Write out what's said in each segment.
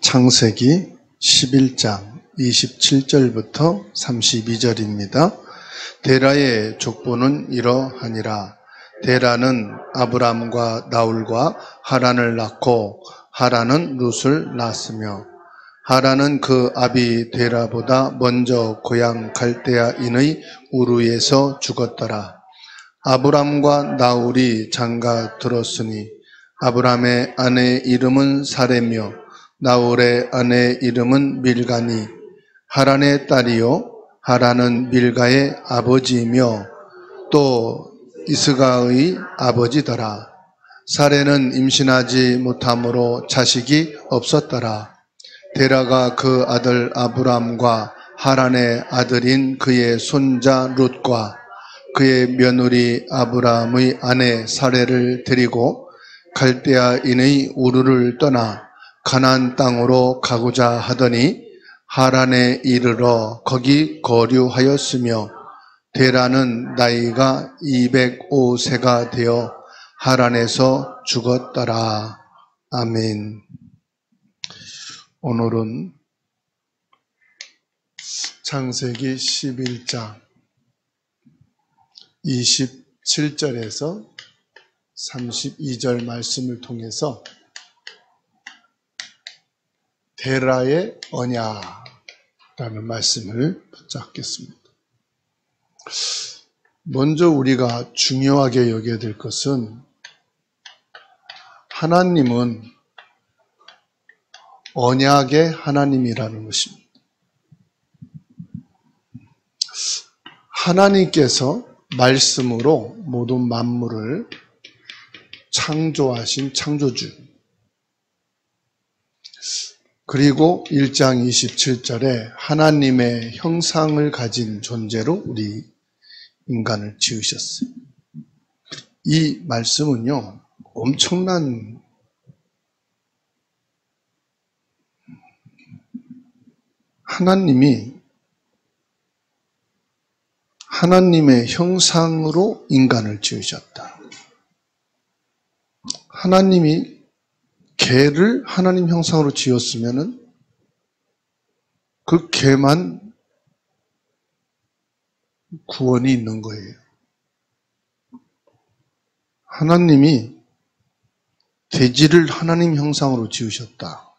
창세기 11장 27절부터 32절입니다. 데라의 족보는 이러하니라. 데라는 아브람과 나홀과 하란을 낳고 하란은 룻을 낳았으며 하란은 그 아비 데라보다 먼저 고향 갈대아인의 우르에서 죽었더라. 아브람과 나홀이 장가 들었으니 아브람의 아내의 이름은 사레며 나홀의 아내의 이름은 밀가니 하란의 딸이요 하란은 밀가의 아버지이며 또 이스가의 아버지더라. 사레는 임신하지 못함으로 자식이 없었더라. 데라가 그 아들 아브람과 하란의 아들인 그의 손자 룻과 그의 며느리 아브람의 아내 사레를 데리고 갈대아인의 우르를 떠나 가나안 땅으로 가고자 하더니 하란에 이르러 거기 거류하였으며 데라는 나이가 205세가 되어 하란에서 죽었더라. 아멘. 오늘은 창세기 11장 27절에서 32절 말씀을 통해서 데라의 언약이라는 말씀을 붙잡겠습니다. 먼저 우리가 중요하게 여겨야 될 것은 하나님은 언약의 하나님이라는 것입니다. 하나님께서 말씀으로 모든 만물을 창조하신 창조주, 그리고 1장 27절에 하나님의 형상을 가진 존재로 우리 인간을 지으셨어요. 이 말씀은요, 엄청난 하나님의 형상으로 인간을 지으셨다. 하나님이 개를 하나님 형상으로 지었으면은 그 개만 구원이 있는 거예요. 하나님이 돼지를 하나님 형상으로 지으셨다.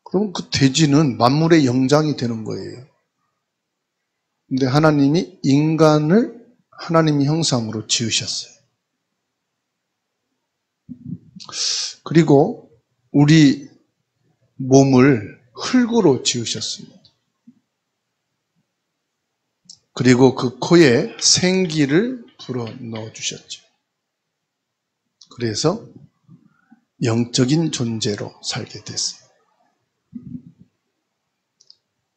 그럼 그 돼지는 만물의 영장이 되는 거예요. 근데 하나님이 인간을 하나님 형상으로 지으셨어요. 그리고 우리 몸을 흙으로 지으셨습니다. 그리고 그 코에 생기를 불어 넣어주셨죠. 그래서 영적인 존재로 살게 됐어요.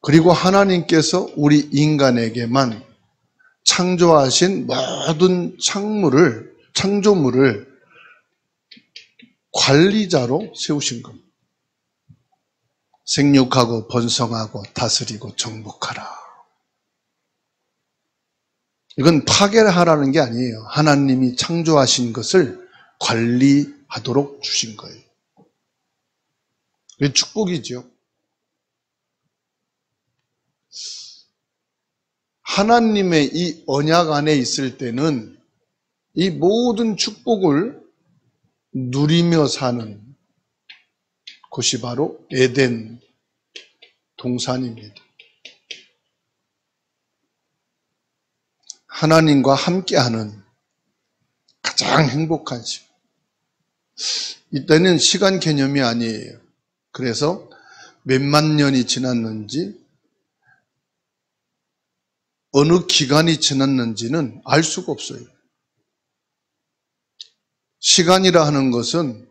그리고 하나님께서 우리 인간에게만 창조하신 모든 창조물을 관리자로 세우신 겁니다. 생육하고 번성하고 다스리고 정복하라. 이건 파괴하라는 게 아니에요. 하나님이 창조하신 것을 관리하도록 주신 거예요. 그게 축복이죠. 하나님의 이 언약 안에 있을 때는 이 모든 축복을 누리며 사는 곳이 바로 에덴 동산입니다. 하나님과 함께하는 가장 행복한 시간. 이때는 시간 개념이 아니에요. 그래서 몇만 년이 지났는지 어느 기간이 지났는지는 알 수가 없어요. 시간이라 하는 것은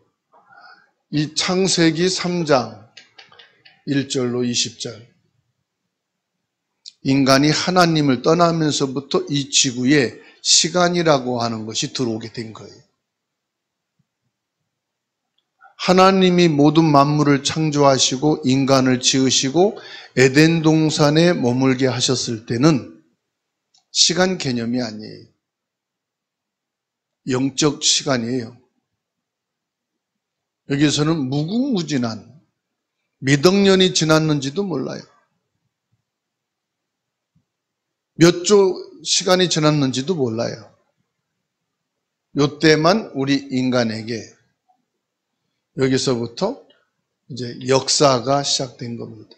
이 창세기 3장 1절로 20절 인간이 하나님을 떠나면서부터 이 지구에 시간이라고 하는 것이 들어오게 된 거예요. 하나님이 모든 만물을 창조하시고 인간을 지으시고 에덴 동산에 머물게 하셨을 때는 시간 개념이 아니에요. 영적 시간이에요. 여기서는 무궁무진한 몇 억 년이 지났는지도 몰라요. 몇 조 시간이 지났는지도 몰라요. 요때만 우리 인간에게 여기서부터 이제 역사가 시작된 겁니다.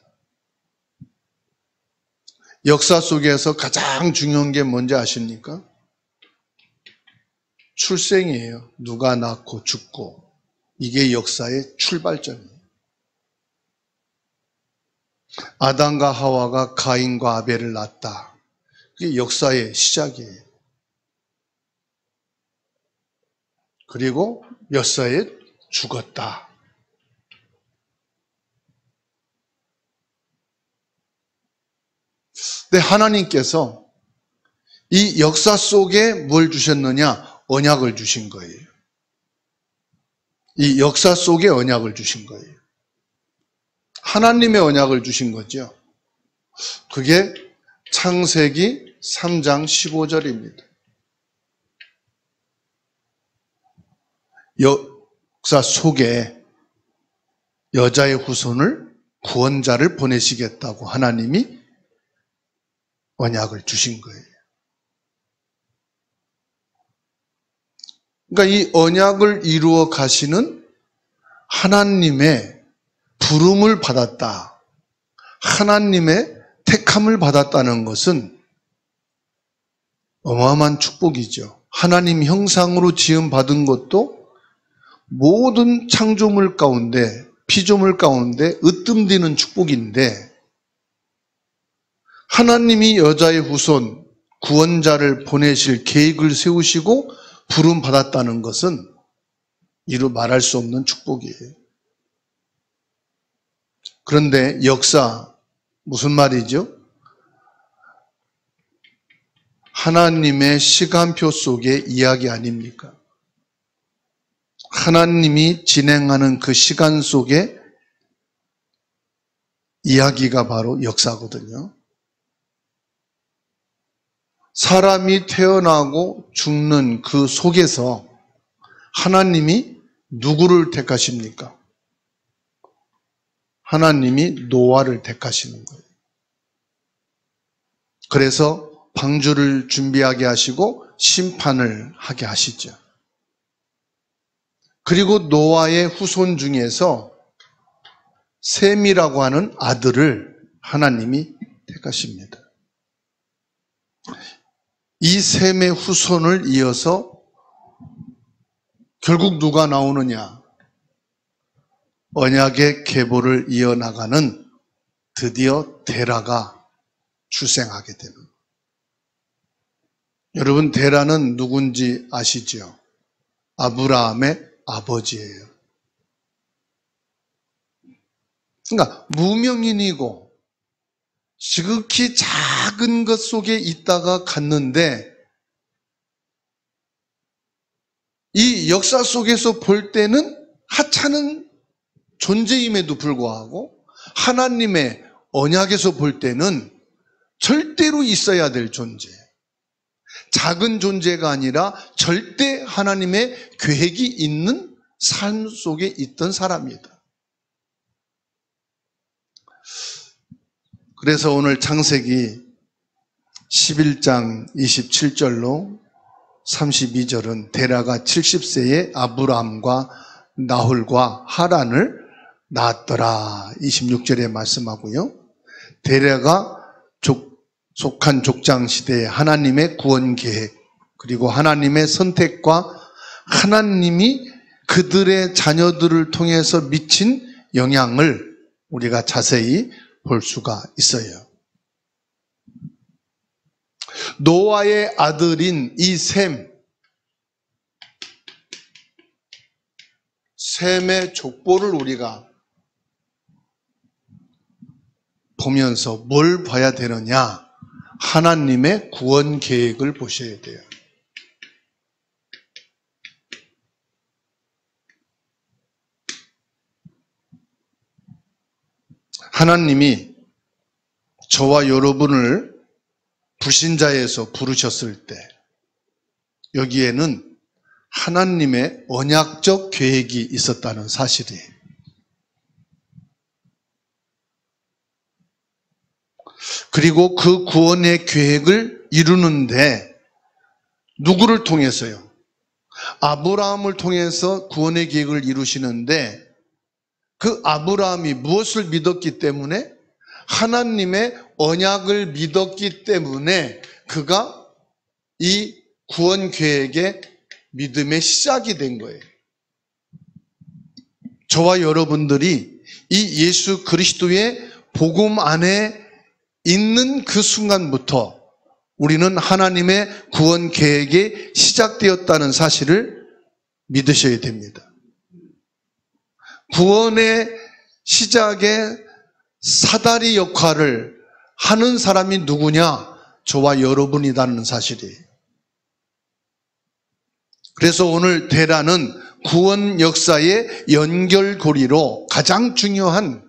역사 속에서 가장 중요한 게 뭔지 아십니까? 출생이에요. 누가 낳고 죽고. 이게 역사의 출발점이에요. 아담과 하와가 가인과 아벨을 낳았다. 그게 역사의 시작이에요. 그리고 몇 살에 죽었다. 근데 하나님께서 이 역사 속에 뭘 주셨느냐? 언약을 주신 거예요. 이 역사 속에 언약을 주신 거예요. 하나님의 언약을 주신 거죠. 그게 창세기 3장 15절입니다. 역사 속에 여자의 후손을 구원자를 보내시겠다고 하나님이 언약을 주신 거예요. 그러니까 이 언약을 이루어 가시는 하나님의 부름을 받았다. 하나님의 택함을 받았다는 것은 어마어마한 축복이죠. 하나님 형상으로 지음받은 것도 모든 창조물 가운데, 피조물 가운데 으뜸되는 축복인데, 하나님이 여자의 후손, 구원자를 보내실 계획을 세우시고 부름 받았다는 것은 이루 말할 수 없는 축복이에요. 그런데 역사, 무슨 말이죠? 하나님의 시간표 속의 이야기 아닙니까? 하나님이 진행하는 그 시간 속의 이야기가 바로 역사거든요. 사람이 태어나고 죽는 그 속에서 하나님이 누구를 택하십니까? 하나님이 노아를 택하시는 거예요. 그래서 방주를 준비하게 하시고 심판을 하게 하시죠. 그리고 노아의 후손 중에서 셈이라고 하는 아들을 하나님이 택하십니다. 이 셈의 후손을 이어서 결국 누가 나오느냐? 언약의 계보를 이어나가는 드디어 데라가 출생하게 되는 거예요. 여러분, 데라는 누군지 아시죠? 아브라함의 아버지예요. 그러니까 무명인이고 지극히 작은 것 속에 있다가 갔는데, 이 역사 속에서 볼 때는 하찮은 존재임에도 불구하고 하나님의 언약에서 볼 때는 절대로 있어야 될 존재, 작은 존재가 아니라 절대 하나님의 계획이 있는 삶 속에 있던 사람이다. 그래서 오늘 창세기 11장 27절로 32절은 데라가 70세에 아브람과 나홀과 하란을 낳았더라. 26절에 말씀하고요. 데라가 속한 족장 시대에 하나님의 구원 계획, 그리고 하나님의 선택과 하나님이 그들의 자녀들을 통해서 미친 영향을 우리가 자세히 볼 수가 있어요. 노아의 아들인 이 셈의 족보를 우리가 보면서 뭘 봐야 되느냐? 하나님의 구원 계획을 보셔야 돼요. 하나님이 저와 여러분을 불신자에서 부르셨을 때 여기에는 하나님의 언약적 계획이 있었다는 사실이에요. 그리고 그 구원의 계획을 이루는데 누구를 통해서요? 아브라함을 통해서 구원의 계획을 이루시는데 그 아브라함이 무엇을 믿었기 때문에? 하나님의 언약을 믿었기 때문에 그가 이 구원 계획의 믿음의 시작이 된 거예요. 저와 여러분들이 이 예수 그리스도의 복음 안에 있는 그 순간부터 우리는 하나님의 구원 계획이 시작되었다는 사실을 믿으셔야 됩니다. 구원의 시작에 사다리 역할을 하는 사람이 누구냐? 저와 여러분이라는 사실이에요. 그래서 오늘 대라는 구원 역사의 연결고리로 가장 중요한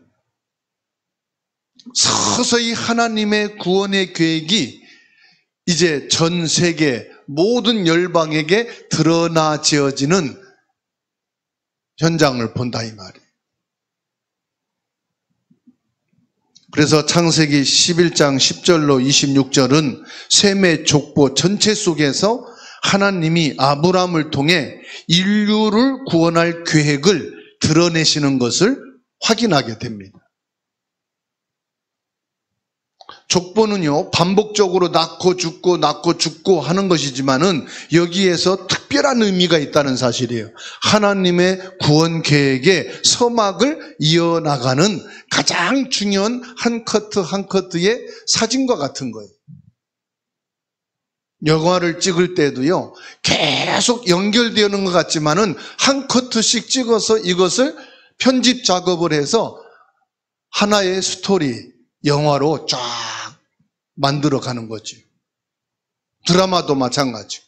서서히 하나님의 구원의 계획이 이제 전 세계 모든 열방에게 드러나지어지는 현장을 본다 이 말이에요. 그래서 창세기 11장 10절로 26절은 셈의 족보 전체 속에서 하나님이 아브라함을 통해 인류를 구원할 계획을 드러내시는 것을 확인하게 됩니다. 족보는요, 반복적으로 낳고 죽고 하는 것이지만은 여기에서 특별한 의미가 있다는 사실이에요. 하나님의 구원 계획의 서막을 이어나가는 가장 중요한 한 커트 한 커트의 사진과 같은 거예요. 영화를 찍을 때도요, 계속 연결되는 것 같지만은 한 커트씩 찍어서 이것을 편집 작업을 해서 하나의 스토리, 영화로 쫙 만들어가는 거죠. 드라마도 마찬가지.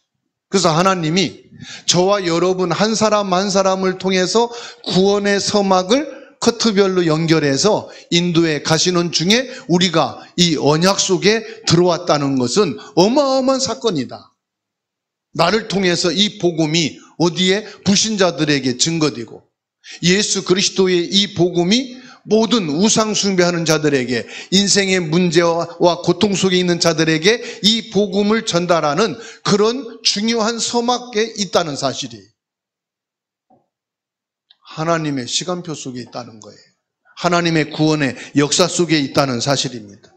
그래서 하나님이 저와 여러분 한 사람 한 사람을 통해서 구원의 서막을 커트별로 연결해서 인도에 가시는 중에 우리가 이 언약 속에 들어왔다는 것은 어마어마한 사건이다. 나를 통해서 이 복음이 어디에? 불신자들에게 증거되고 예수 그리스도의 이 복음이 모든 우상 숭배하는 자들에게, 인생의 문제와 고통 속에 있는 자들에게 이 복음을 전달하는 그런 중요한 서막에 있다는 사실이 하나님의 시간표 속에 있다는 거예요. 하나님의 구원의 역사 속에 있다는 사실입니다.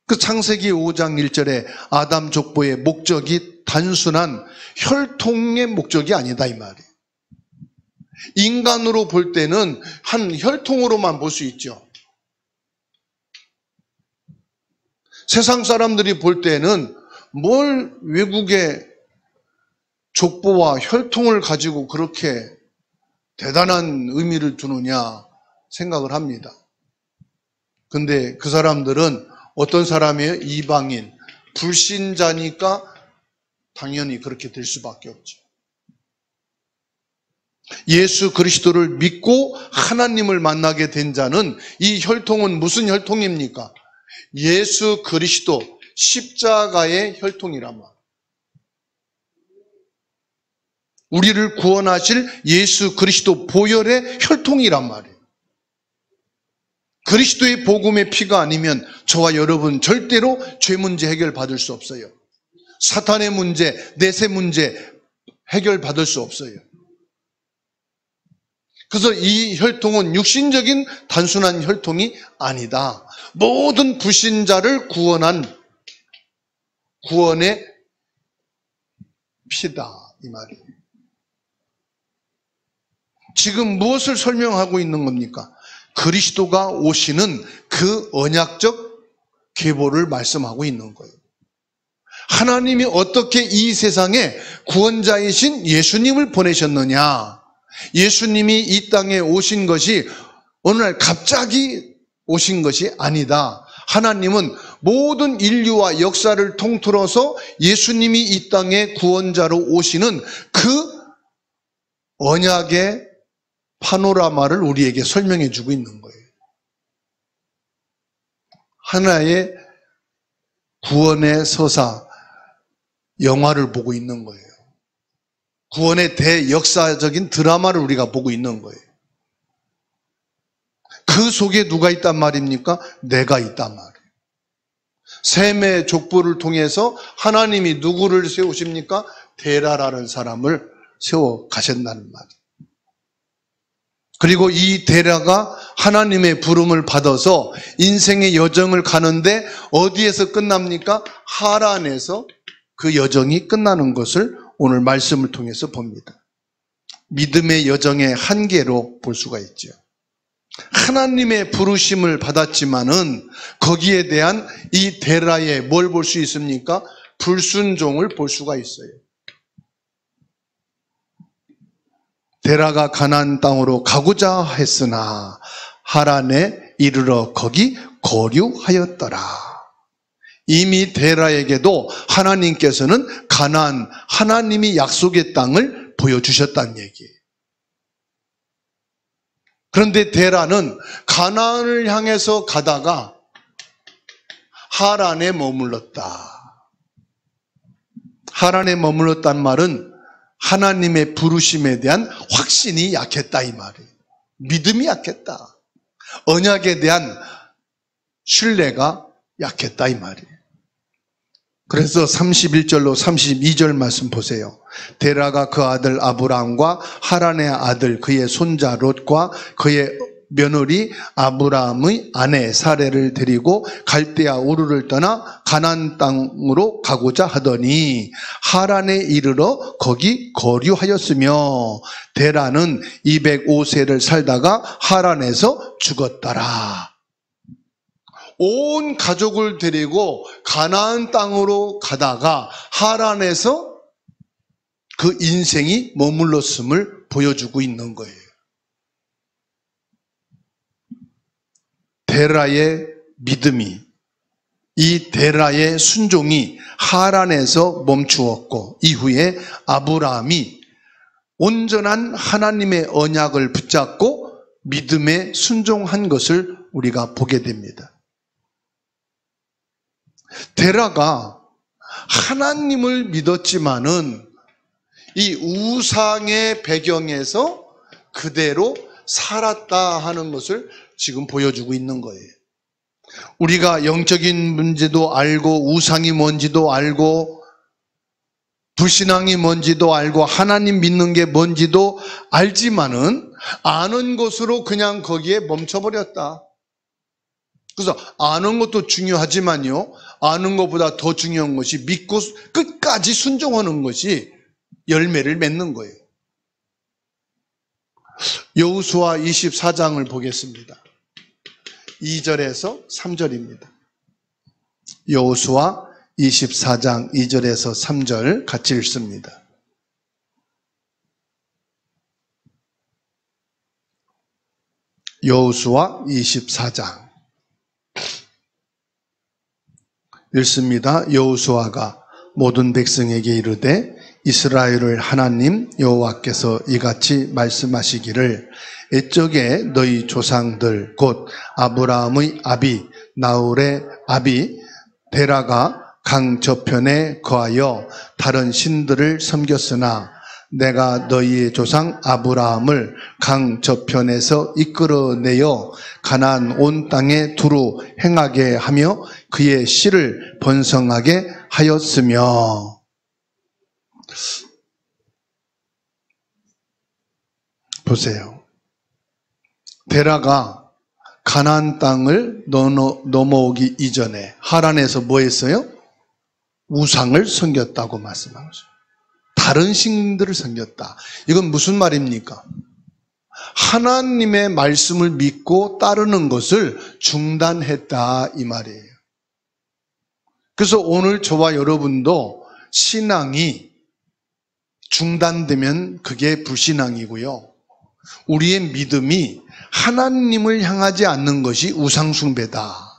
그 창세기 5장 1절에 아담 족보의 목적이 단순한 혈통의 목적이 아니다 이 말이에요. 인간으로 볼 때는 한 혈통으로만 볼 수 있죠. 세상 사람들이 볼 때는 뭘 외국의 족보와 혈통을 가지고 그렇게 대단한 의미를 두느냐 생각을 합니다. 근데 그 사람들은 어떤 사람이에요? 이방인, 불신자니까 당연히 그렇게 될 수밖에 없죠. 예수 그리스도를 믿고 하나님을 만나게 된 자는 이 혈통은 무슨 혈통입니까? 예수 그리스도 십자가의 혈통이란 말이에요. 우리를 구원하실 예수 그리스도 보혈의 혈통이란 말이에요. 그리스도의 복음의 피가 아니면 저와 여러분 절대로 죄 문제 해결받을 수 없어요. 사탄의 문제, 내세 문제 해결받을 수 없어요. 그래서 이 혈통은 육신적인 단순한 혈통이 아니다. 모든 불신자를 구원한 구원의 피다 이 말이에요. 지금 무엇을 설명하고 있는 겁니까? 그리스도가 오시는 그 언약적 계보를 말씀하고 있는 거예요. 하나님이 어떻게 이 세상에 구원자이신 예수님을 보내셨느냐? 예수님이 이 땅에 오신 것이 어느 날 갑자기 오신 것이 아니다. 하나님은 모든 인류와 역사를 통틀어서 예수님이 이 땅에 구원자로 오시는 그 언약의 파노라마를 우리에게 설명해 주고 있는 거예요. 하나의 구원의 서사, 영화를 보고 있는 거예요. 구원의 대역사적인 드라마를 우리가 보고 있는 거예요. 그 속에 누가 있단 말입니까? 내가 있단 말이에요. 셈의 족보를 통해서 하나님이 누구를 세우십니까? 데라라는 사람을 세워 가신다는 말이에요. 그리고 이 데라가 하나님의 부름을 받아서 인생의 여정을 가는데 어디에서 끝납니까? 하란에서 그 여정이 끝나는 것을 오늘 말씀을 통해서 봅니다. 믿음의 여정의 한계로 볼 수가 있죠. 하나님의 부르심을 받았지만은 거기에 대한 이 데라의 뭘 볼 수 있습니까? 불순종을 볼 수가 있어요. 데라가 가나안 땅으로 가고자 했으나 하란에 이르러 거기 거류하였더라. 이미 데라에게도 하나님께서는 가나안, 하나님이 약속의 땅을 보여주셨다는 얘기예요. 그런데 데라는 가나안을 향해서 가다가 하란에 머물렀다. 하란에 머물렀단 말은 하나님의 부르심에 대한 확신이 약했다 이 말이에요. 믿음이 약했다. 언약에 대한 신뢰가 약했다 이 말이에요. 그래서 31절로 32절 말씀 보세요. 데라가 그 아들 아브라함과 하란의 아들 그의 손자 롯과 그의 며느리 아브라함의 아내 사레를 데리고 갈대아 우르를 떠나 가나안 땅으로 가고자 하더니 하란에 이르러 거기 거류하였으며 데라는 205세를 살다가 하란에서 죽었더라. 온 가족을 데리고 가나안 땅으로 가다가 하란에서 그 인생이 머물렀음을 보여주고 있는 거예요. 데라의 믿음이, 이 데라의 순종이 하란에서 멈추었고 이후에 아브라함이 온전한 하나님의 언약을 붙잡고 믿음에 순종한 것을 우리가 보게 됩니다. 데라가 하나님을 믿었지만은 이 우상의 배경에서 그대로 살았다 하는 것을 지금 보여주고 있는 거예요. 우리가 영적인 문제도 알고 우상이 뭔지도 알고 불신앙이 뭔지도 알고 하나님 믿는 게 뭔지도 알지만은 아는 것으로 그냥 거기에 멈춰버렸다. 그래서 아는 것도 중요하지만요, 아는 것보다 더 중요한 것이 믿고 끝까지 순종하는 것이 열매를 맺는 거예요. 여호수아 24장을 보겠습니다. 2절에서 3절입니다. 여호수아 24장 2절에서 3절 같이 읽습니다. 여호수아 24장 읽습니다. 여호수아가 모든 백성에게 이르되 이스라엘을 하나님 여호와께서 이같이 말씀하시기를 옛적에 너희 조상들 곧 아브라함의 아비 나홀의 아비 데라가 강 저편에 거하여 다른 신들을 섬겼으나 내가 너희의 조상 아브라함을 강 저편에서 이끌어내어 가나안 온 땅에 두루 행하게 하며 그의 씨를 번성하게 하였으며. 보세요. 데라가 가나안 땅을 넘어오기 이전에 하란에서 뭐 했어요? 우상을 섬겼다고 말씀하고 있어요. 다른 신들을 섬겼다. 이건 무슨 말입니까? 하나님의 말씀을 믿고 따르는 것을 중단했다 이 말이에요. 그래서 오늘 저와 여러분도 신앙이 중단되면 그게 불신앙이고요, 우리의 믿음이 하나님을 향하지 않는 것이 우상숭배다.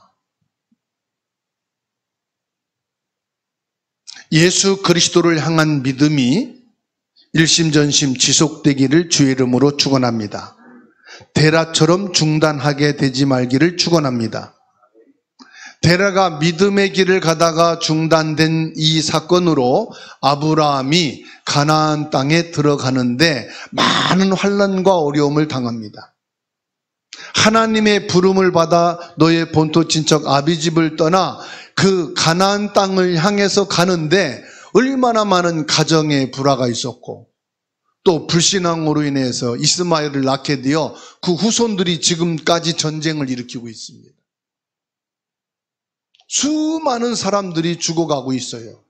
예수 그리스도를 향한 믿음이 일심전심 지속되기를 주의 이름으로 축원합니다. 데라처럼 중단하게 되지 말기를 축원합니다. 데라가 믿음의 길을 가다가 중단된 이 사건으로 아브라함이 가나안 땅에 들어가는데 많은 환난과 어려움을 당합니다. 하나님의 부름을 받아 너의 본토 친척 아비 집을 떠나 그 가나안 땅을 향해서 가는데 얼마나 많은 가정의 불화가 있었고 또 불신앙으로 인해서 이스마엘을 낳게 되어 그 후손들이 지금까지 전쟁을 일으키고 있습니다. 수많은 사람들이 죽어가고 있어요.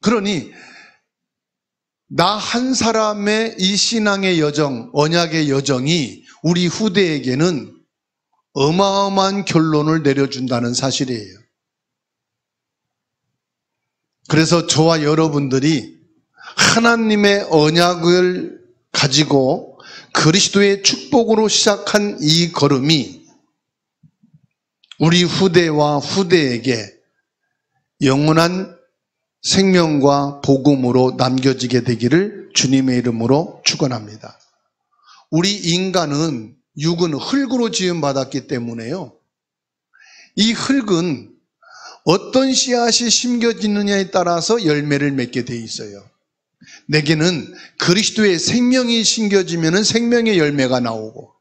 그러니 나 한 사람의 이 신앙의 여정, 언약의 여정이 우리 후대에게는 어마어마한 결론을 내려준다는 사실이에요. 그래서 저와 여러분들이 하나님의 언약을 가지고 그리스도의 축복으로 시작한 이 걸음이 우리 후대와 후대에게 영원한 생명과 복음으로 남겨지게 되기를 주님의 이름으로 축원합니다. 우리 인간은 육은 흙으로 지음받았기 때문에요. 이 흙은 어떤 씨앗이 심겨지느냐에 따라서 열매를 맺게 돼 있어요. 내게는 그리스도의 생명이 심겨지면 생명의 열매가 나오고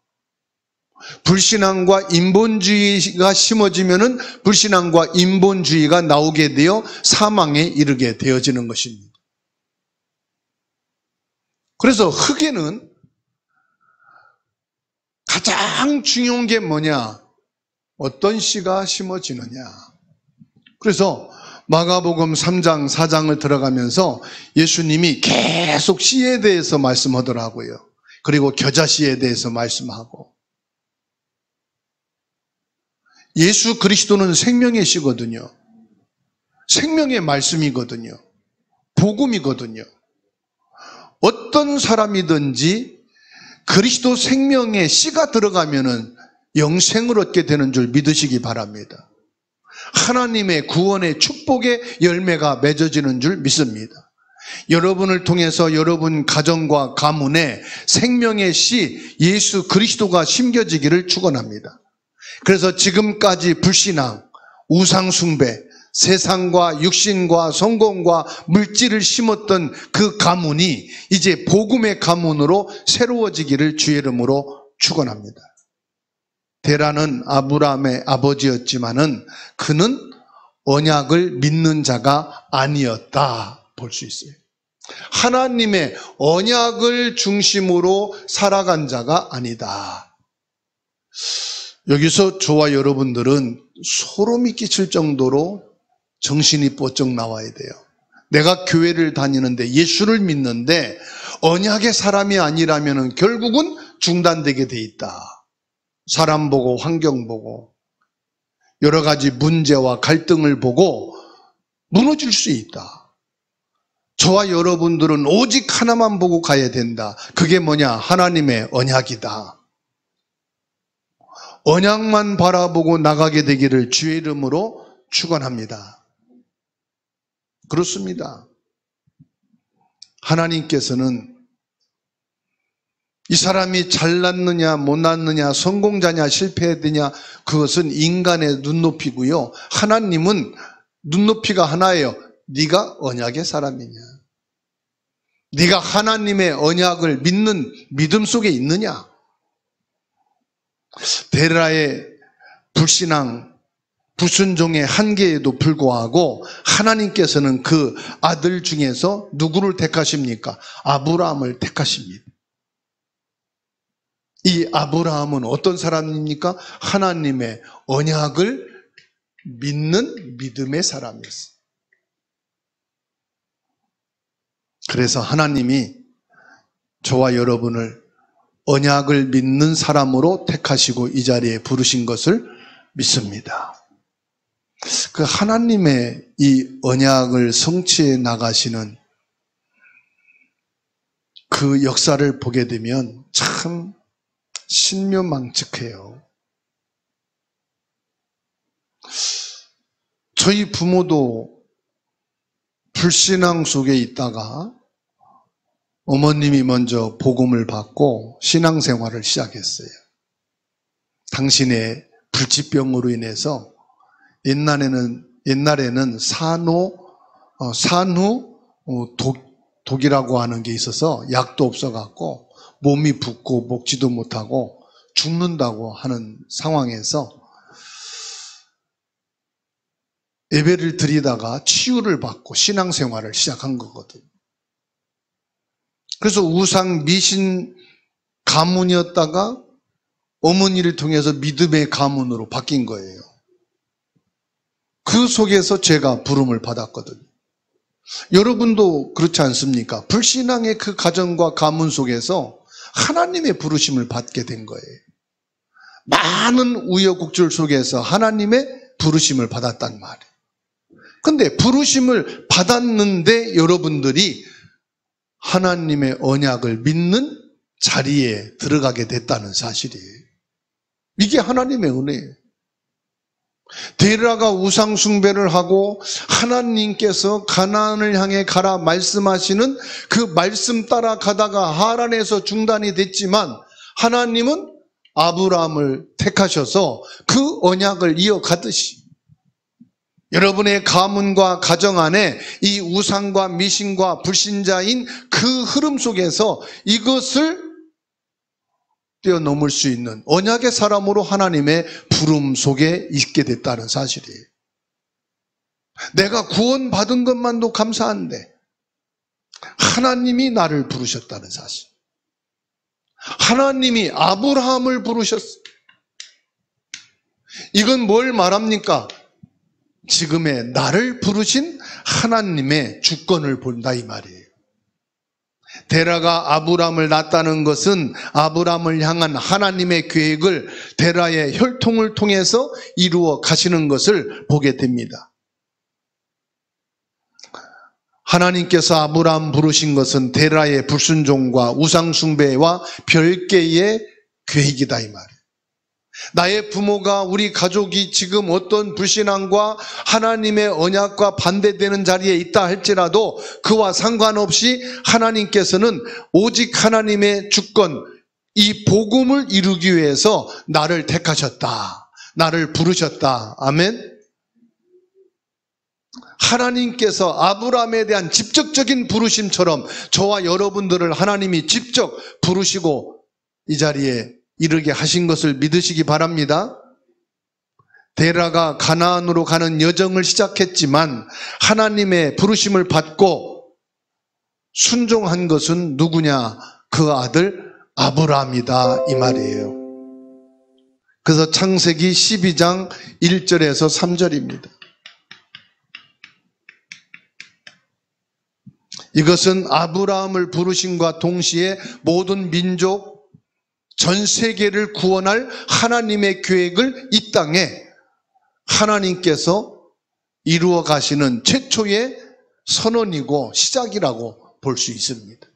불신앙과 인본주의가 심어지면 불신앙과 인본주의가 나오게 되어 사망에 이르게 되어지는 것입니다. 그래서 흙에는 가장 중요한 게 뭐냐? 어떤 씨가 심어지느냐? 그래서 마가복음 3장, 4장을 들어가면서 예수님이 계속 씨에 대해서 말씀하더라고요. 그리고 겨자씨에 대해서 말씀하고. 예수 그리스도는 생명의 씨거든요. 생명의 말씀이거든요. 복음이거든요. 어떤 사람이든지 그리스도 생명의 씨가 들어가면은 영생을 얻게 되는 줄 믿으시기 바랍니다. 하나님의 구원의 축복의 열매가 맺어지는 줄 믿습니다. 여러분을 통해서 여러분 가정과 가문에 생명의 씨 예수 그리스도가 심겨지기를 축원합니다. 그래서 지금까지 불신앙, 우상숭배, 세상과 육신과 성공과 물질을 심었던 그 가문이 이제 복음의 가문으로 새로워지기를 주의 이름으로 축원합니다. 데라는 아브라함의 아버지였지만은 그는 언약을 믿는 자가 아니었다 볼 수 있어요. 하나님의 언약을 중심으로 살아간 자가 아니다. 여기서 저와 여러분들은 소름이 끼칠 정도로 정신이 번쩍 나와야 돼요. 내가 교회를 다니는데 예수를 믿는데 언약의 사람이 아니라면 결국은 중단되게 돼 있다. 사람 보고 환경 보고 여러 가지 문제와 갈등을 보고 무너질 수 있다. 저와 여러분들은 오직 하나만 보고 가야 된다. 그게 뭐냐? 하나님의 언약이다. 언약만 바라보고 나가게 되기를 주의 이름으로 축원합니다. 그렇습니다. 하나님께서는 이 사람이 잘났느냐 못났느냐 성공자냐 실패했느냐 그것은 인간의 눈높이고요. 하나님은 눈높이가 하나예요. 네가 언약의 사람이냐? 네가 하나님의 언약을 믿는 믿음 속에 있느냐? 데라의 불신앙, 불순종의 한계에도 불구하고 하나님께서는 그 아들 중에서 누구를 택하십니까? 아브라함을 택하십니다. 이 아브라함은 어떤 사람입니까? 하나님의 언약을 믿는 믿음의 사람이었어요. 그래서 하나님이 저와 여러분을 언약을 믿는 사람으로 택하시고 이 자리에 부르신 것을 믿습니다. 그 하나님의 이 언약을 성취해 나가시는 그 역사를 보게 되면 참 신묘망측해요. 저희 부모도 불신앙 속에 있다가 어머님이 먼저 복음을 받고 신앙생활을 시작했어요. 당신의 불치병으로 인해서 옛날에는 독이라고 하는 게 있어서 약도 없어갖고 몸이 붓고 먹지도 못하고 죽는다고 하는 상황에서 예배를 드리다가 치유를 받고 신앙생활을 시작한 거거든요. 그래서 우상 미신 가문이었다가 어머니를 통해서 믿음의 가문으로 바뀐 거예요. 그 속에서 제가 부름을 받았거든요. 여러분도 그렇지 않습니까? 불신앙의 그 가정과 가문 속에서 하나님의 부르심을 받게 된 거예요. 많은 우여곡절 속에서 하나님의 부르심을 받았단 말이에요. 근데 부르심을 받았는데 여러분들이 하나님의 언약을 믿는 자리에 들어가게 됐다는 사실이에요. 이게 하나님의 은혜예요. 데라가 우상 숭배를 하고 하나님께서 가나안을 향해 가라 말씀하시는 그 말씀 따라 가다가 하란에서 중단이 됐지만 하나님은 아브라함을 택하셔서 그 언약을 이어가듯이 여러분의 가문과 가정 안에 이 우상과 미신과 불신자인 그 흐름 속에서 이것을 뛰어넘을 수 있는 언약의 사람으로 하나님의 부름 속에 있게 됐다는 사실이에요. 내가 구원받은 것만도 감사한데 하나님이 나를 부르셨다는 사실. 하나님이 아브라함을 부르셨어요. 이건 뭘 말합니까? 지금의 나를 부르신 하나님의 주권을 본다 이 말이에요. 데라가 아브라함을 낳았다는 것은 아브라함을 향한 하나님의 계획을 데라의 혈통을 통해서 이루어 가시는 것을 보게 됩니다. 하나님께서 아브라함 부르신 것은 데라의 불순종과 우상숭배와 별개의 계획이다 이 말이에요. 나의 부모가 우리 가족이 지금 어떤 불신앙과 하나님의 언약과 반대되는 자리에 있다 할지라도 그와 상관없이 하나님께서는 오직 하나님의 주권, 이 복음을 이루기 위해서 나를 택하셨다. 나를 부르셨다. 아멘. 하나님께서 아브라함에 대한 직접적인 부르심처럼 저와 여러분들을 하나님이 직접 부르시고 이 자리에 이르게 하신 것을 믿으시기 바랍니다. 데라가 가나안으로 가는 여정을 시작했지만 하나님의 부르심을 받고 순종한 것은 누구냐? 그 아들 아브라함이다 이 말이에요. 그래서 창세기 12장 1절에서 3절입니다. 이것은 아브라함을 부르심과 동시에 모든 민족 전 세계를 구원할 하나님의 계획을 이 땅에 하나님께서 이루어 가시는 최초의 선언이고 시작이라고 볼 수 있습니다.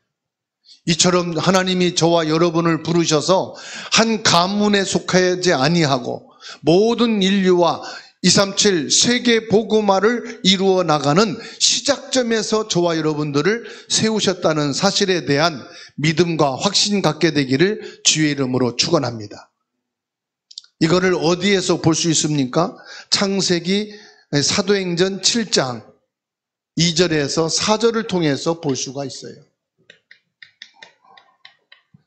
이처럼 하나님이 저와 여러분을 부르셔서 한 가문에 속하지 아니하고 모든 인류와 237 세계 복음화를 이루어 나가는 시작점에서 저와 여러분들을 세우셨다는 사실에 대한 믿음과 확신 갖게 되기를 주의 이름으로 축원합니다. 이거를 어디에서 볼 수 있습니까? 창세기 사도행전 7장 2절에서 4절을 통해서 볼 수가 있어요.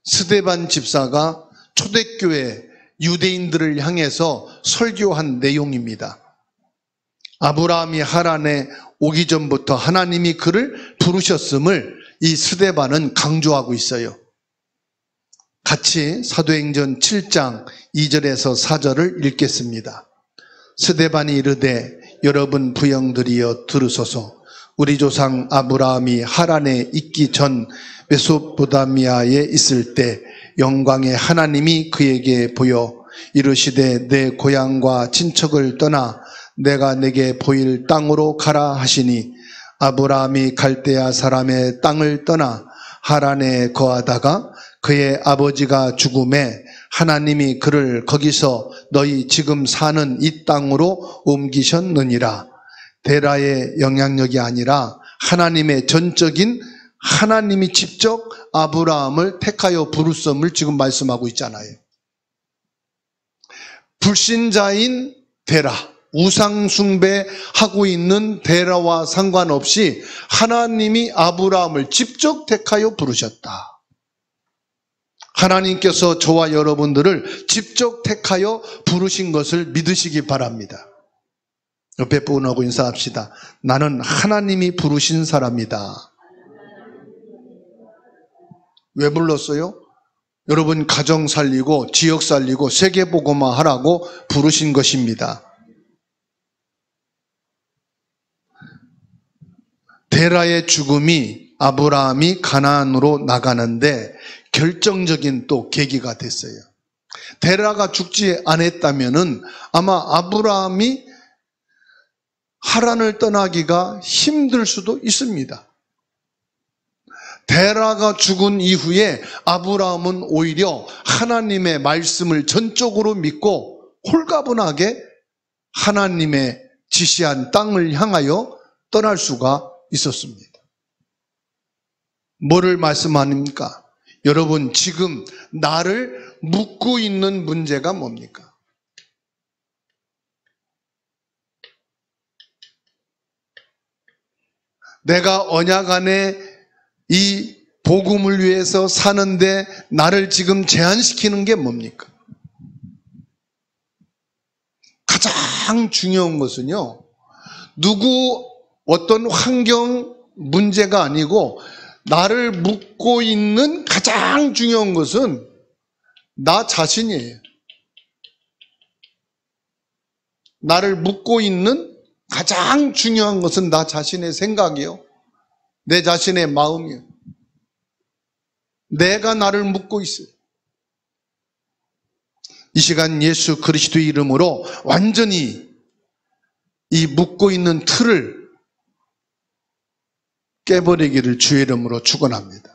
스데반 집사가 초대교회 유대인들을 향해서 설교한 내용입니다. 아브라함이 하란에 오기 전부터 하나님이 그를 부르셨음을 이 스데반은 강조하고 있어요. 같이 사도행전 7장 2절에서 4절을 읽겠습니다. 스데반이 이르되 여러분 부형들이여 들으소서. 우리 조상 아브라함이 하란에 있기 전 메소포타미아에 있을 때 영광의 하나님이 그에게 보여 이르시되 내 고향과 친척을 떠나 내가 내게 보일 땅으로 가라 하시니 아브라함이 갈대아 사람의 땅을 떠나 하란에 거하다가 그의 아버지가 죽음에 하나님이 그를 거기서 너희 지금 사는 이 땅으로 옮기셨느니라. 데라의 영향력이 아니라 하나님의 전적인 하나님이 직접 아브라함을 택하여 부르심을 지금 말씀하고 있잖아요. 불신자인 데라, 우상숭배하고 있는 데라와 상관없이 하나님이 아브라함을 직접 택하여 부르셨다. 하나님께서 저와 여러분들을 직접 택하여 부르신 것을 믿으시기 바랍니다. 옆에 분하고 인사합시다. 나는 하나님이 부르신 사람이다. 왜 불렀어요? 여러분 가정 살리고 지역 살리고 세계 복음화 하라고 부르신 것입니다. 데라의 죽음이 아브라함이 가나안으로 나가는데 결정적인 또 계기가 됐어요. 데라가 죽지 않았다면은 아마 아브라함이 하란을 떠나기가 힘들 수도 있습니다. 데라가 죽은 이후에 아브라함은 오히려 하나님의 말씀을 전적으로 믿고 홀가분하게 하나님의 지시한 땅을 향하여 떠날 수가 있었습니다. 뭐를 말씀합니까? 여러분 지금 나를 묶고 있는 문제가 뭡니까? 내가 언약 안에 이 복음을 위해서 사는데 나를 지금 제한시키는 게 뭡니까? 가장 중요한 것은요, 누구 어떤 환경 문제가 아니고 나를 묶고 있는 가장 중요한 것은 나 자신이에요. 나를 묶고 있는 가장 중요한 것은 나 자신의 생각이요. 내 자신의 마음이요. 내가 나를 묶고 있어요. 이 시간 예수 그리스도의 이름으로 완전히 이 묶고 있는 틀을 깨버리기를 주의 이름으로 축원합니다.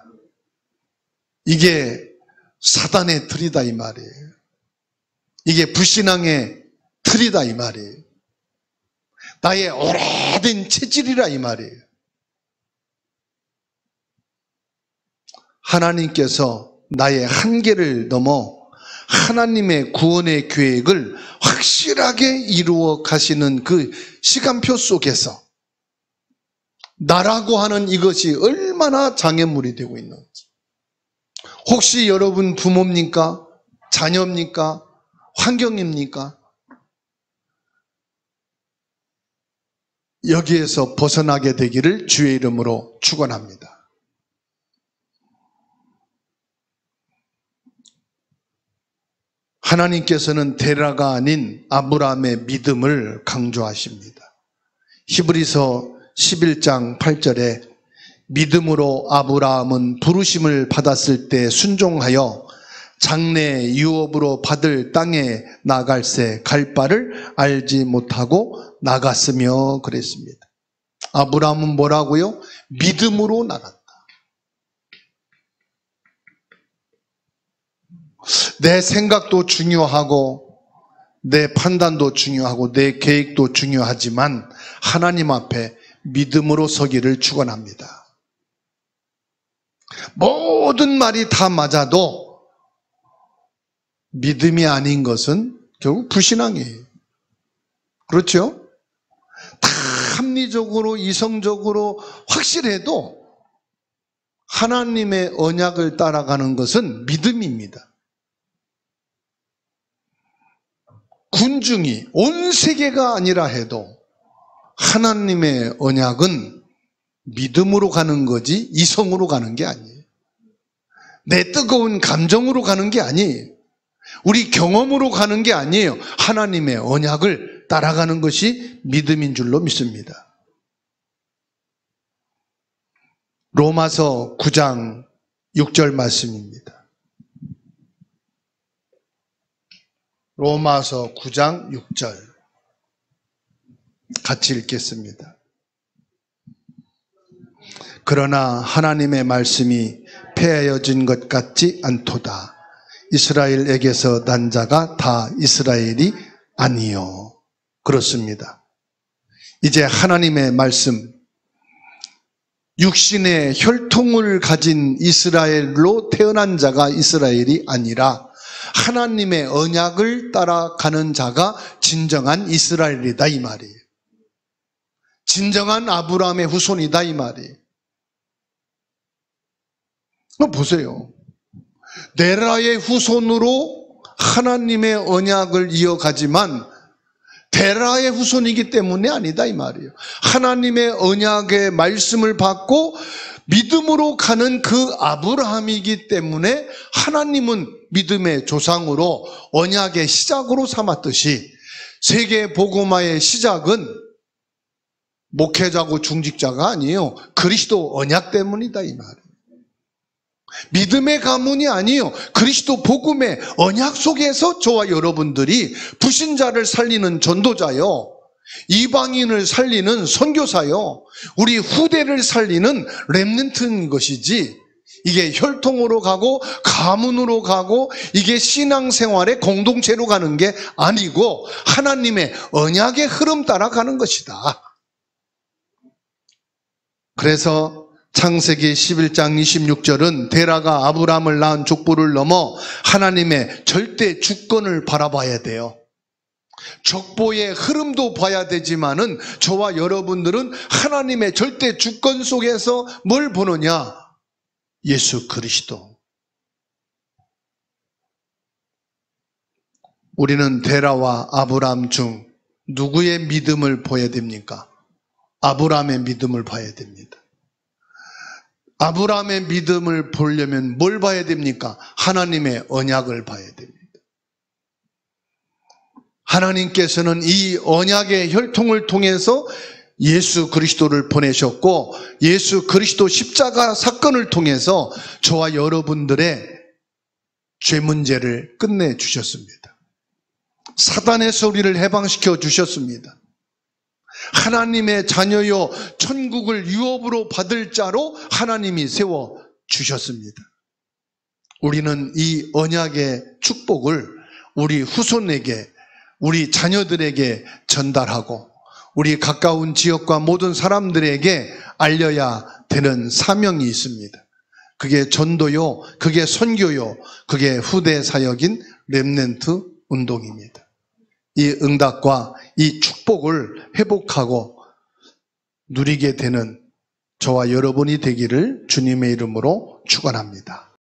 이게 사단의 틀이다 이 말이에요. 이게 불신앙의 틀이다 이 말이에요. 나의 오래된 체질이라 이 말이에요. 하나님께서 나의 한계를 넘어 하나님의 구원의 계획을 확실하게 이루어 가시는 그 시간표 속에서 나라고 하는 이것이 얼마나 장애물이 되고 있는지. 혹시 여러분 부모입니까? 자녀입니까? 환경입니까? 여기에서 벗어나게 되기를 주의 이름으로 축원합니다. 하나님께서는 데라가 아닌 아브라함의 믿음을 강조하십니다. 히브리서 11장 8절에 믿음으로 아브라함은 부르심을 받았을 때 순종하여 장래 유업으로 받을 땅에 나갈새 갈 바를 알지 못하고 나갔으며 그랬습니다. 아브라함은 뭐라고요? 믿음으로 나갔다. 내 생각도 중요하고 내 판단도 중요하고 내 계획도 중요하지만 하나님 앞에 믿음으로 서기를 축원합니다. 모든 말이 다 맞아도 믿음이 아닌 것은 결국 불신앙이에요. 그렇죠? 다 합리적으로 이성적으로 확실해도 하나님의 언약을 따라가는 것은 믿음입니다. 군중이 온 세계가 아니라 해도 하나님의 언약은 믿음으로 가는 거지 이성으로 가는 게 아니에요. 내 뜨거운 감정으로 가는 게 아니에요. 우리 경험으로 가는 게 아니에요. 하나님의 언약을 따라가는 것이 믿음인 줄로 믿습니다. 로마서 9장 6절 말씀입니다. 로마서 9장 6절 같이 읽겠습니다. 그러나 하나님의 말씀이 폐하여진 것 같지 않도다. 이스라엘에게서 난 자가 다 이스라엘이 아니요. 그렇습니다. 이제 하나님의 말씀, 육신의 혈통을 가진 이스라엘로 태어난 자가 이스라엘이 아니라 하나님의 언약을 따라가는 자가 진정한 이스라엘이다 이 말이에요. 진정한 아브라함의 후손이다 이 말이에요. 보세요. 데라의 후손으로 하나님의 언약을 이어가지만 데라의 후손이기 때문에 아니다 이 말이에요. 하나님의 언약의 말씀을 받고 믿음으로 가는 그 아브라함이기 때문에 하나님은 믿음의 조상으로 언약의 시작으로 삼았듯이 세계 복음화의 시작은 목회자고 중직자가 아니에요. 그리스도 언약 때문이다 이 말이에요. 믿음의 가문이 아니에요. 그리스도 복음의 언약 속에서 저와 여러분들이 불신자를 살리는 전도자요, 이방인을 살리는 선교사요, 우리 후대를 살리는 렘넌트인 것이지, 이게 혈통으로 가고 가문으로 가고 이게 신앙생활의 공동체로 가는 게 아니고 하나님의 언약의 흐름 따라 가는 것이다. 그래서 창세기 11장 26절은 데라가 아브라함을 낳은 족보를 넘어 하나님의 절대 주권을 바라봐야 돼요. 족보의 흐름도 봐야 되지만은 저와 여러분들은 하나님의 절대 주권 속에서 뭘 보느냐? 예수 그리스도. 우리는 데라와 아브라함 중 누구의 믿음을 봐야 됩니까? 아브라함의 믿음을 봐야 됩니다. 아브라함의 믿음을 보려면 뭘 봐야 됩니까? 하나님의 언약을 봐야 됩니다. 하나님께서는 이 언약의 혈통을 통해서 예수 그리스도를 보내셨고 예수 그리스도 십자가 사건을 통해서 저와 여러분들의 죄 문제를 끝내주셨습니다. 사단에서 우리를 해방시켜 주셨습니다. 하나님의 자녀요 천국을 유업으로 받을 자로 하나님이 세워 주셨습니다. 우리는 이 언약의 축복을 우리 후손에게, 우리 자녀들에게 전달하고 우리 가까운 지역과 모든 사람들에게 알려야 되는 사명이 있습니다. 그게 전도요, 그게 선교요, 그게 후대 사역인 렘넌트 운동입니다. 이 응답과 이 축복을 회복하고 누리게 되는 저와 여러분이 되기를 주님의 이름으로 축원합니다.